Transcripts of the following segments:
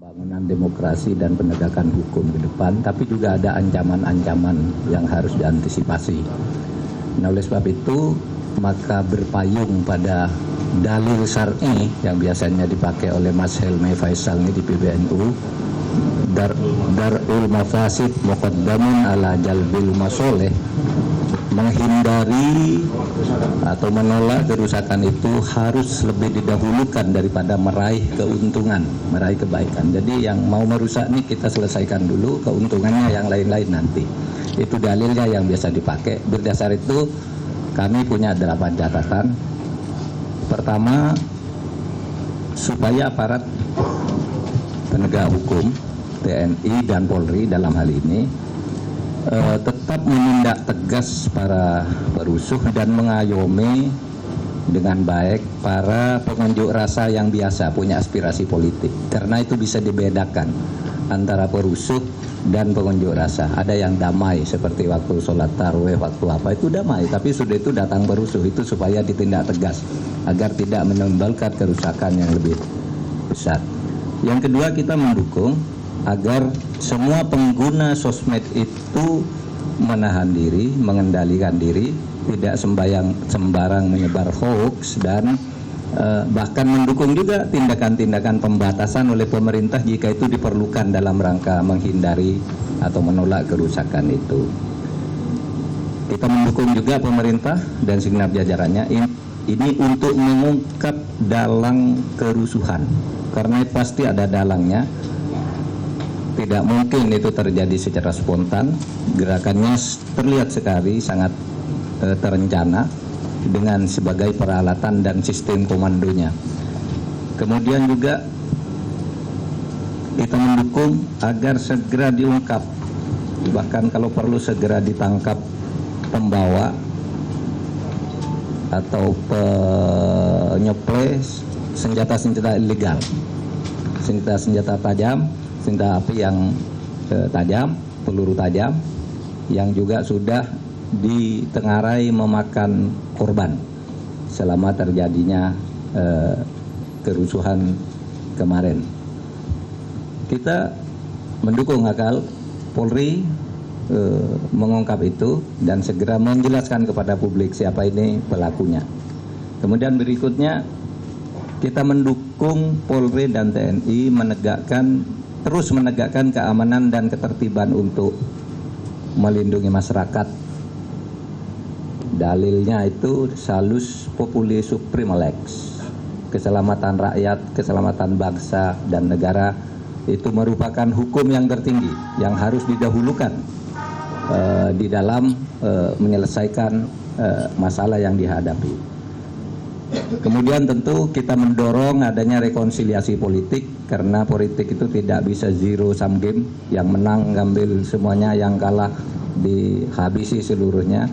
pembangunan demokrasi dan penegakan hukum ke depan, tapi juga ada ancaman-ancaman yang harus diantisipasi. Nah, oleh sebab itu, maka berpayung pada dalil syar'i yang biasanya dipakai oleh Mas Helmi Faisal ini di PBNU, dar'ul mafasid muqaddamun ala jalbil masoleh, menghindari atau menolak kerusakan itu harus lebih didahulukan daripada meraih keuntungan, meraih kebaikan. Jadi yang mau merusak ini kita selesaikan dulu, keuntungannya yang lain-lain nanti. Itu dalilnya yang biasa dipakai. Berdasar itu kami punya 8 catatan. Pertama, supaya aparat penegak hukum TNI dan Polri dalam hal ini tetap menindak tegas para perusuh dan mengayomi dengan baik para pengunjuk rasa yang biasa punya aspirasi politik, karena itu bisa dibedakan antara perusuh dan pengunjuk rasa. Ada yang damai seperti waktu sholat tarawih, waktu apa itu damai, tapi sudah itu datang perusuh, itu supaya ditindak tegas agar tidak menimbulkan kerusakan yang lebih besar. Yang kedua, kita mendukung agar semua pengguna sosmed itu menahan diri, mengendalikan diri, tidak sembarang menyebar hoax, dan bahkan mendukung juga tindakan-tindakan pembatasan oleh pemerintah jika itu diperlukan dalam rangka menghindari atau menolak kerusakan itu. Kita mendukung juga pemerintah dan segenap jajarannya ini untuk mengungkap dalang kerusuhan, karena pasti ada dalangnya. Tidak mungkin itu terjadi secara spontan. Gerakannya terlihat sekali sangat terencana dengan sebagai peralatan dan sistem komandonya. Kemudian juga kita mendukung agar segera diungkap, bahkan kalau perlu segera ditangkap pembawa atau penyuplai senjata-senjata ilegal, senjata tajam, senjata api yang tajam, peluru tajam yang juga sudah ditengarai memakan korban selama terjadinya kerusuhan kemarin. Kita mendukung agar Polri mengungkap itu dan segera menjelaskan kepada publik siapa ini pelakunya. Kemudian berikutnya, kita mendukung Polri dan TNI terus menegakkan keamanan dan ketertiban untuk melindungi masyarakat. Dalilnya itu salus populi supreme lex, keselamatan rakyat, keselamatan bangsa dan negara itu merupakan hukum yang tertinggi yang harus didahulukan di dalam menyelesaikan masalah yang dihadapi. Kemudian tentu kita mendorong adanya rekonsiliasi politik, karena politik itu tidak bisa zero sum game, yang menang ngambil semuanya, yang kalah dihabisi seluruhnya.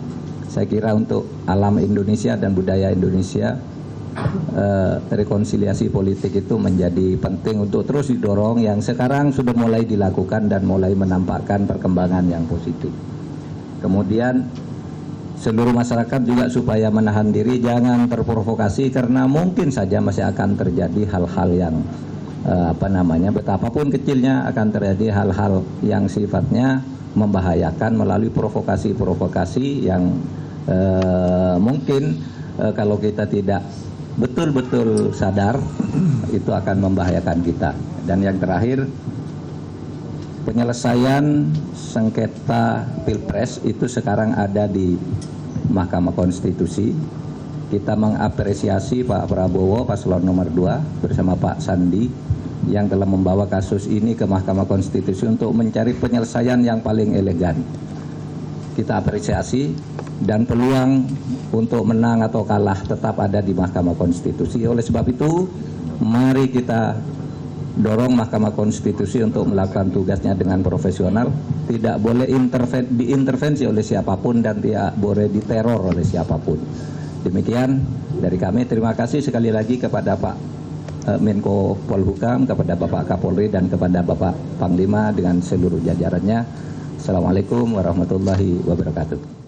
Saya kira untuk alam Indonesia dan budaya Indonesia, rekonsiliasi politik itu menjadi penting untuk terus didorong, yang sekarang sudah mulai dilakukan dan mulai menampakkan perkembangan yang positif. Kemudian seluruh masyarakat juga supaya menahan diri, jangan terprovokasi, karena mungkin saja masih akan terjadi hal-hal yang betapapun kecilnya akan terjadi hal-hal yang sifatnya membahayakan melalui provokasi-provokasi yang mungkin kalau kita tidak betul-betul sadar itu akan membahayakan kita. Dan yang terakhir, penyelesaian sengketa Pilpres itu sekarang ada di Mahkamah Konstitusi. Kita mengapresiasi Pak Prabowo paslon nomor 2 bersama Pak Sandi yang telah membawa kasus ini ke Mahkamah Konstitusi untuk mencari penyelesaian yang paling elegan. Kita apresiasi, dan peluang untuk menang atau kalah tetap ada di Mahkamah Konstitusi. Oleh sebab itu, mari kita dorong Mahkamah Konstitusi untuk melakukan tugasnya dengan profesional, tidak boleh diintervensi oleh siapapun dan tidak boleh diteror oleh siapapun. Demikian dari kami. Terima kasih sekali lagi kepada Pak Menko Polhukam, kepada Bapak Kapolri, dan kepada Bapak Panglima dengan seluruh jajarannya. Assalamualaikum warahmatullahi wabarakatuh.